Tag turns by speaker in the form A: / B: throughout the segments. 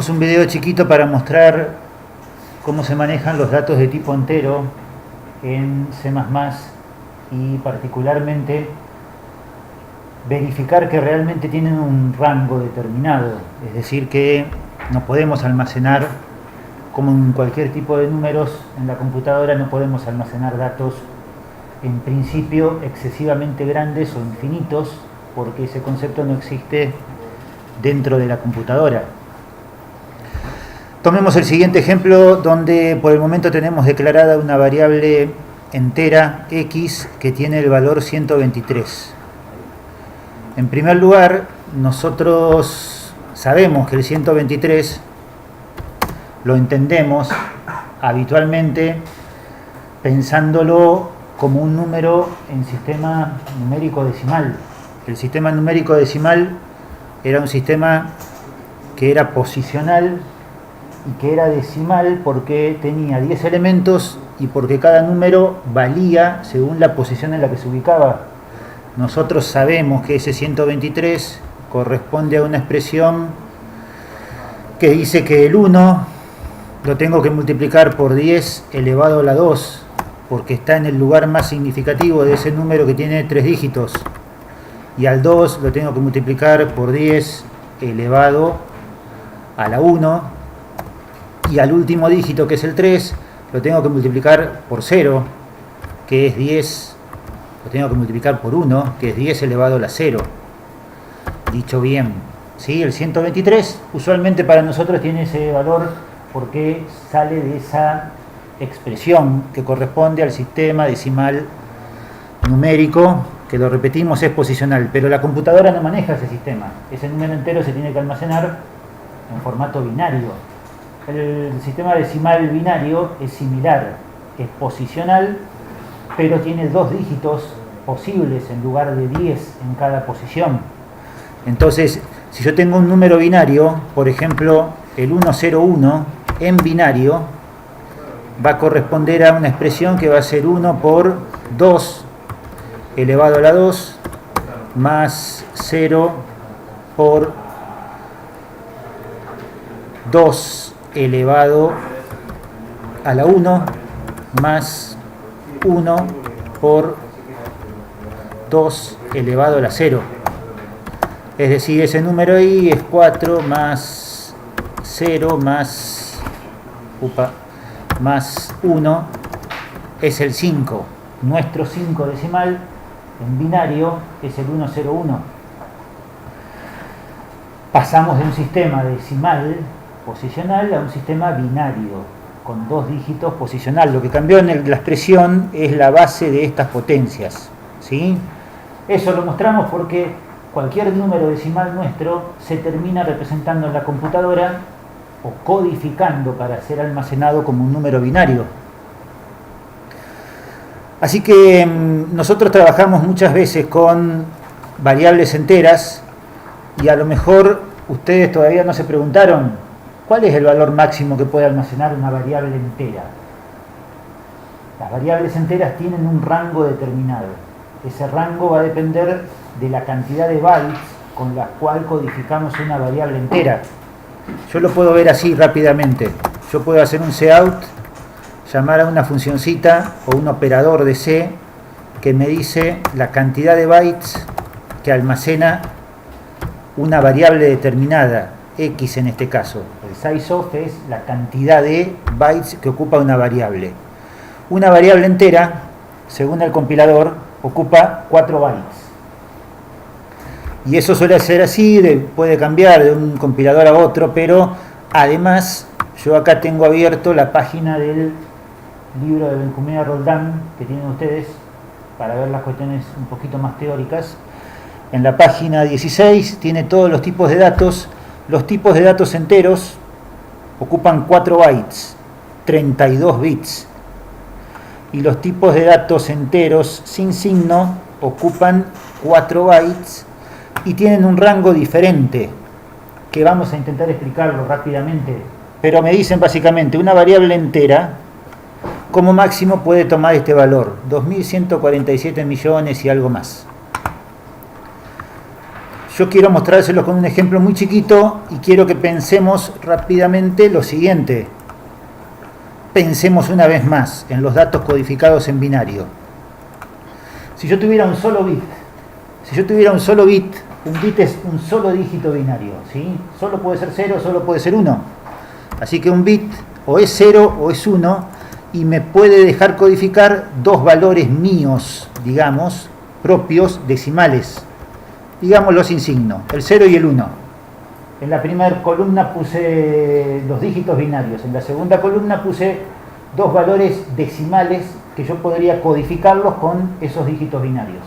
A: hacemos un video chiquito para mostrar cómo se manejan los datos de tipo entero en C++ y particularmente verificar que realmente tienen un rango determinado, es decir, que no podemos almacenar, como en cualquier tipo de números en la computadora, no podemos almacenar datos en principio excesivamente grandes o infinitos, porque ese concepto no existe dentro de la computadora. Tomemos el siguiente ejemplo, donde por el momento tenemos declarada una variable entera x que tiene el valor 123. En primer lugar, nosotros sabemos que el 123 lo entendemos habitualmente pensándolo como un número en sistema numérico decimal. El sistema numérico decimal era un sistema que era posicional y que era decimal porque tenía 10 elementos y porque cada número valía según la posición en la que se ubicaba. Nosotros sabemos que ese 123 corresponde a una expresión que dice que el 1 lo tengo que multiplicar por 10 elevado a la 2, porque está en el lugar más significativo de ese número que tiene 3 dígitos. Y al 2 lo tengo que multiplicar por 10 elevado a la 1. Y al último dígito, que es el 3, lo tengo que multiplicar por 0, que es 10. Lo tengo que multiplicar por 1, que es 10 elevado a la 0. Dicho bien, ¿sí? El 123 usualmente para nosotros tiene ese valor porque sale de esa expresión que corresponde al sistema decimal numérico, que lo repetimos, es posicional, pero la computadora no maneja ese sistema. Ese número entero se tiene que almacenar en formato binario. El sistema decimal binario es similar, es posicional, pero tiene 2 dígitos posibles en lugar de 10 en cada posición. Entonces, si yo tengo un número binario, por ejemplo, el 101 en binario, va a corresponder a una expresión que va a ser 1 por 2 elevado a la 2 más 0 por 2 elevado a la 1 más 1 por 2 elevado a la 0. Es decir, ese número ahí es 4 más 0 más 1 es el 5. Nuestro 5 decimal en binario es el 101. Pasamos de un sistema decimal posicional a un sistema binario con 2 dígitos posicional. Lo que cambió en la expresión es la base de estas potencias, ¿sí? Eso lo mostramos porque cualquier número decimal nuestro se termina representando en la computadora o codificando para ser almacenado como un número binario. Así que nosotros trabajamos muchas veces con variables enteras y a lo mejor ustedes todavía no se preguntaron ¿cuál es el valor máximo que puede almacenar una variable entera? Las variables enteras tienen un rango determinado. Ese rango va a depender de la cantidad de bytes con la cual codificamos una variable entera. Yo lo puedo ver así rápidamente. Yo puedo hacer un cout, llamar a una funcioncita o un operador de C que me dice la cantidad de bytes que almacena una variable determinada, X en este caso. El size of es la cantidad de bytes que ocupa una variable. Una variable entera, según el compilador, ocupa 4 bytes. Y eso suele ser así, puede cambiar de un compilador a otro, pero además yo acá tengo abierto la página del libro de Benjumea Roldán que tienen ustedes para ver las cuestiones un poquito más teóricas. En la página 16 tiene todos los tipos de datos. Los tipos de datos enteros ocupan 4 bytes, 32 bits. Y los tipos de datos enteros sin signo ocupan 4 bytes y tienen un rango diferente, que vamos a intentar explicarlo rápidamente. Pero me dicen básicamente, una variable entera, como máximo puede tomar este valor, 2.147 millones y algo más. Yo quiero mostrárselo con un ejemplo muy chiquito y quiero que pensemos rápidamente lo siguiente. Pensemos una vez más en los datos codificados en binario. Si yo tuviera un solo bit, un bit es un solo dígito binario, ¿sí? Solo puede ser 0, solo puede ser 1. Así que un bit o es 0 o es 1 y me puede dejar codificar dos valores míos, digamos, propios, decimales. Digámoslo sin signo, el 0 y el 1. En la primera columna puse los dígitos binarios, en la segunda columna puse dos valores decimales que yo podría codificarlos con esos dígitos binarios.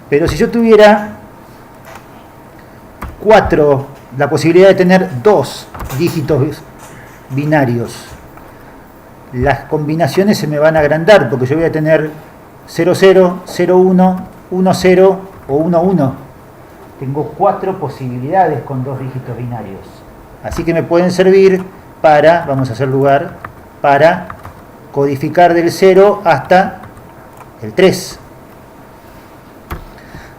A: Pero si yo tuviera la posibilidad de tener dos dígitos binarios, las combinaciones se me van a agrandar porque yo voy a tener 00, 01, 10 o 11. Tengo 4 posibilidades con dos dígitos binarios. Así que me pueden servir para, vamos a hacer lugar, para codificar del 0 hasta el 3.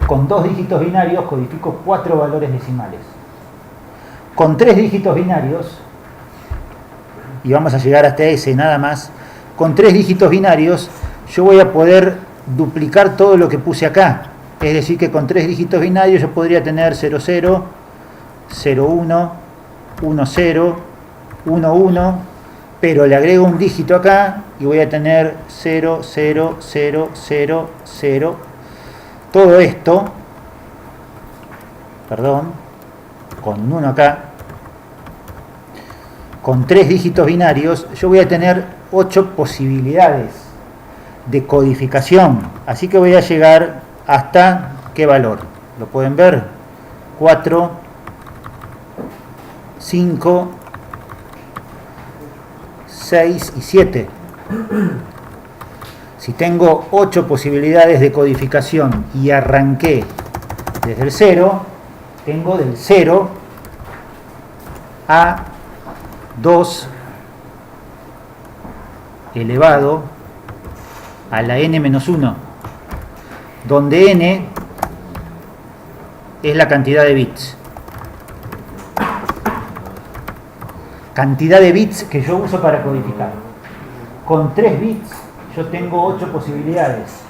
A: Con dos dígitos binarios codifico 4 valores decimales. Con 3 dígitos binarios, y vamos a llegar hasta ese nada más, con 3 dígitos binarios yo voy a poder duplicar todo lo que puse acá. Es decir, que con 3 dígitos binarios yo podría tener 00, 01, 10, 11, pero le agrego un dígito acá y voy a tener 0, 0, 0, 0, 0. Todo esto, con 1 acá, con 3 dígitos binarios, yo voy a tener 8 posibilidades de codificación. Así que voy a llegar hasta, ¿qué valor? ¿Lo pueden ver? 4, 5, 6 y 7. Si tengo 8 posibilidades de codificación y arranqué desde el 0, tengo del 0 a 2 elevado a la n-1, donde n es la cantidad de bits. Cantidad de bits que yo uso para codificar. Con 3 bits yo tengo 8 posibilidades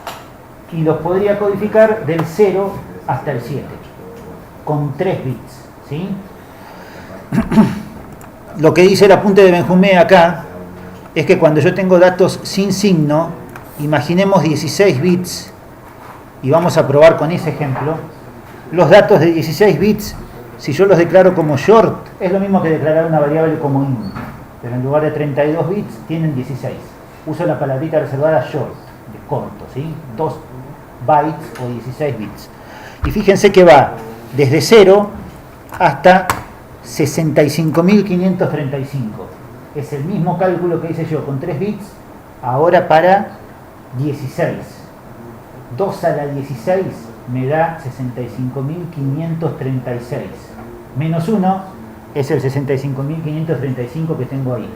A: y los podría codificar del 0 hasta el 7. Con 3 bits, ¿sí? Lo que dice el apunte de Benjumea acá es que cuando yo tengo datos sin signo, imaginemos 16 bits, y vamos a probar con ese ejemplo, los datos de 16 bits, si yo los declaro como short, es lo mismo que declarar una variable como int, pero en lugar de 32 bits tienen 16. Uso la palabrita reservada short, de corto, ¿sí? 2 bytes o 16 bits. Y fíjense que va desde 0 hasta 65.535. Es el mismo cálculo que hice yo con 3 bits, ahora para 16. 2 a la 16 me da 65.536. Menos 1 es el 65.535 que tengo ahí.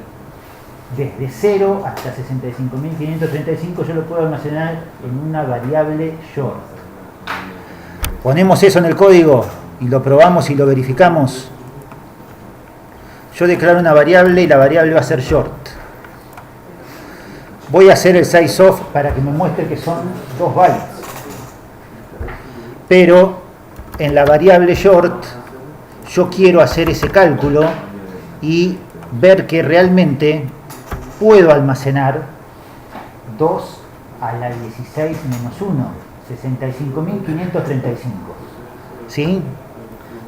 A: Desde 0 hasta 65.535 yo lo puedo almacenar en una variable short. Ponemos eso en el código y lo probamos y lo verificamos. Yo declaro una variable y la variable va a ser short. Voy a hacer el sizeof para que me muestre que son 2 bytes. Pero en la variable short yo quiero hacer ese cálculo y ver que realmente puedo almacenar 2 a la 16 menos 1, 65.535. ¿Sí?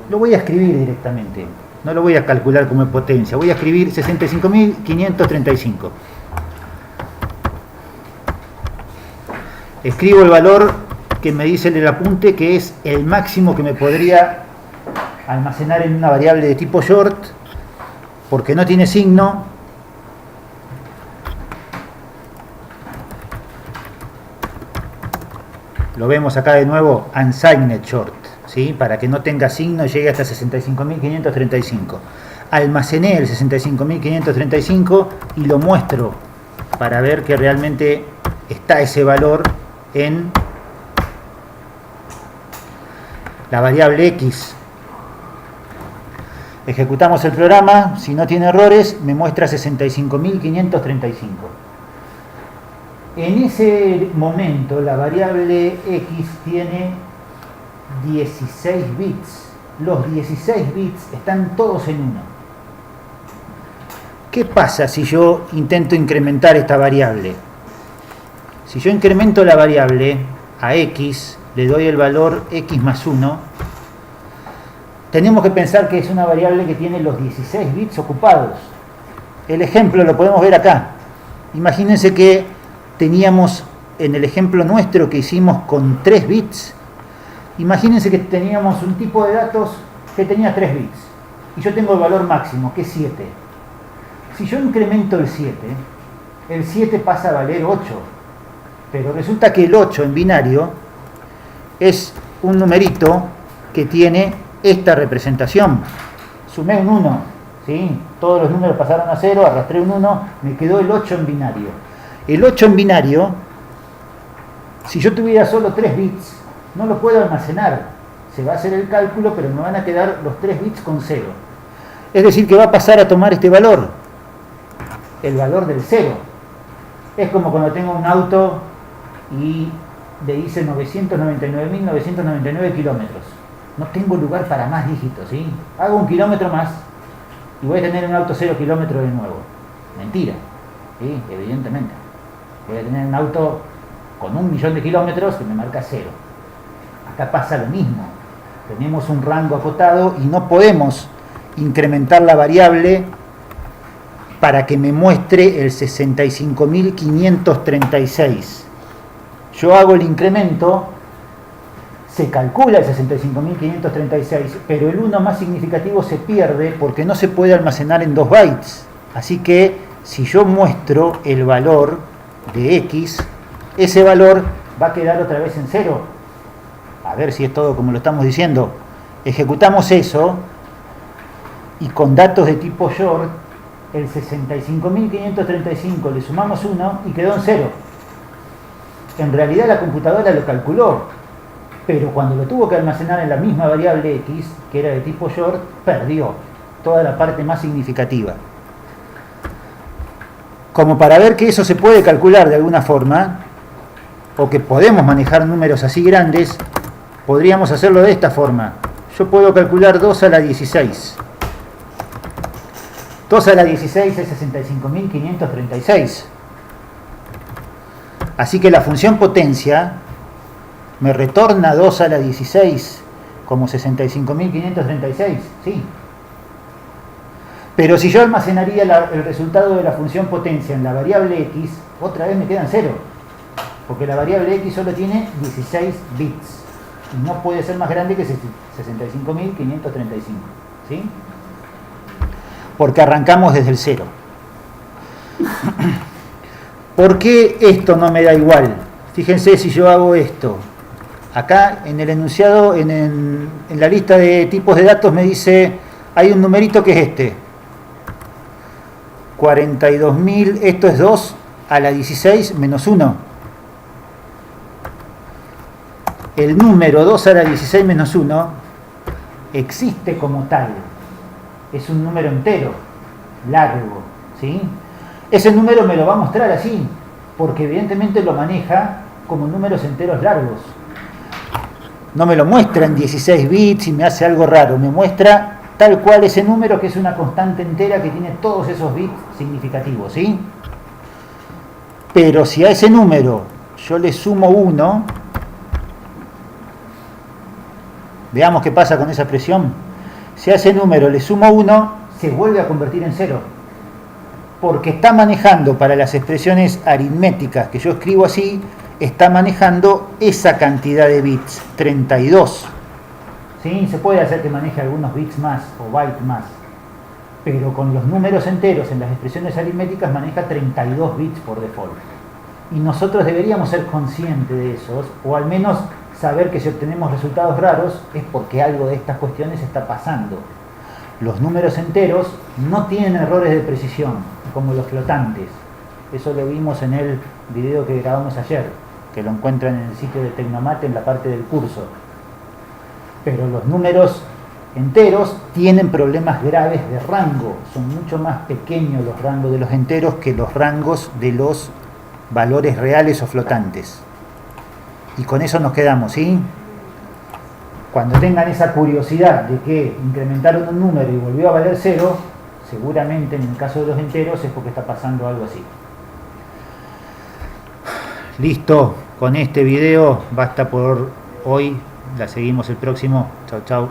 A: Lo voy a escribir directamente. No lo voy a calcular como potencia. Voy a escribir 65.535. Escribo el valor que me dice el apunte, que es el máximo que me podría almacenar en una variable de tipo short, porque no tiene signo. Lo vemos acá de nuevo, unsigned short, ¿sí? Para que no tenga signo y llegue hasta 65.535. Almacené el 65.535 y lo muestro para ver que realmente está ese valor en la variable x. Ejecutamos el programa, si no tiene errores, me muestra 65.535. En ese momento la variable x tiene 16 bits. Los 16 bits están todos en 1. ¿Qué pasa si yo intento incrementar esta variable? Si yo incremento la variable a x, le doy el valor x más 1, tenemos que pensar que es una variable que tiene los 16 bits ocupados. El ejemplo lo podemos ver acá. Imagínense que teníamos en el ejemplo nuestro que hicimos con 3 bits, imagínense que teníamos un tipo de datos que tenía 3 bits y yo tengo el valor máximo, que es 7. Si yo incremento el 7 pasa a valer 8, pero resulta que el 8 en binario es un numerito que tiene esta representación. Sumé un 1, ¿sí? Todos los números pasaron a 0, arrastré un 1, me quedó el 8 en binario. El 8 en binario, si yo tuviera solo 3 bits, no lo puedo almacenar. Se va a hacer el cálculo, pero me van a quedar los 3 bits con 0. Es decir, que va a pasar a tomar este valor, el valor del 0. Es como cuando tengo un auto y le hice 999.999 kilómetros. No tengo lugar para más dígitos, ¿sí? Hago un kilómetro más y voy a tener un auto 0 kilómetros de nuevo. Mentira, ¿sí? Evidentemente. Voy a tener un auto con 1.000.000 de kilómetros que me marca 0. Acá pasa lo mismo. Tenemos un rango acotado y no podemos incrementar la variable para que me muestre el 65.536. Yo hago el incremento, se calcula el 65.536, pero el 1 más significativo se pierde porque no se puede almacenar en 2 bytes. Así que si yo muestro el valor de x, ese valor va a quedar otra vez en 0. A ver si es todo como lo estamos diciendo. Ejecutamos eso y con datos de tipo short, el 65.535 le sumamos 1 y quedó en 0. En realidad la computadora lo calculó, pero cuando lo tuvo que almacenar en la misma variable x, que era de tipo short, perdió toda la parte más significativa. Como para ver que eso se puede calcular de alguna forma, o que podemos manejar números así grandes, podríamos hacerlo de esta forma. Yo puedo calcular 2 a la 16. 2 a la 16 es 65.536. Así que la función potencia me retorna 2 a la 16 como 65.536, ¿sí? Pero si yo almacenaría el resultado de la función potencia en la variable x, otra vez me quedan 0. Porque la variable x solo tiene 16 bits. Y no puede ser más grande que 65.535, ¿sí? Porque arrancamos desde el 0. ¿Por qué esto no me da igual? Fíjense si yo hago esto. Acá en el enunciado, en la lista de tipos de datos me dice, hay un numerito que es este. 42.000, esto es 2 a la 16 menos 1. El número 2 a la 16 menos 1 existe como tal. Es un número entero, largo, ¿sí? Ese número me lo va a mostrar así, porque evidentemente lo maneja como números enteros largos. No me lo muestra en 16 bits y me hace algo raro, me muestra tal cual ese número que es una constante entera que tiene todos esos bits significativos, ¿sí? Pero si a ese número yo le sumo 1, veamos qué pasa con esa expresión. Si a ese número le sumo 1, se vuelve a convertir en 0. Porque está manejando para las expresiones aritméticas que yo escribo así, está manejando esa cantidad de bits, 32. ¿Sí? Se puede hacer que maneje algunos bits más o bytes más, pero con los números enteros en las expresiones aritméticas maneja 32 bits por default. Y nosotros deberíamos ser conscientes de esos, o al menos saber que si obtenemos resultados raros es porque algo de estas cuestiones está pasando. Los números enteros no tienen errores de precisión, como los flotantes. Eso lo vimos en el video que grabamos ayer, que lo encuentran en el sitio de Tecnomate en la parte del curso. Pero los números enteros tienen problemas graves de rango. Son mucho más pequeños los rangos de los enteros que los rangos de los valores reales o flotantes. Y con eso nos quedamos, ¿sí? Cuando tengan esa curiosidad de que incrementaron un número y volvió a valer 0, seguramente en el caso de los enteros es porque está pasando algo así. Listo, con este video basta por hoy. La seguimos el próximo. Chau, chau.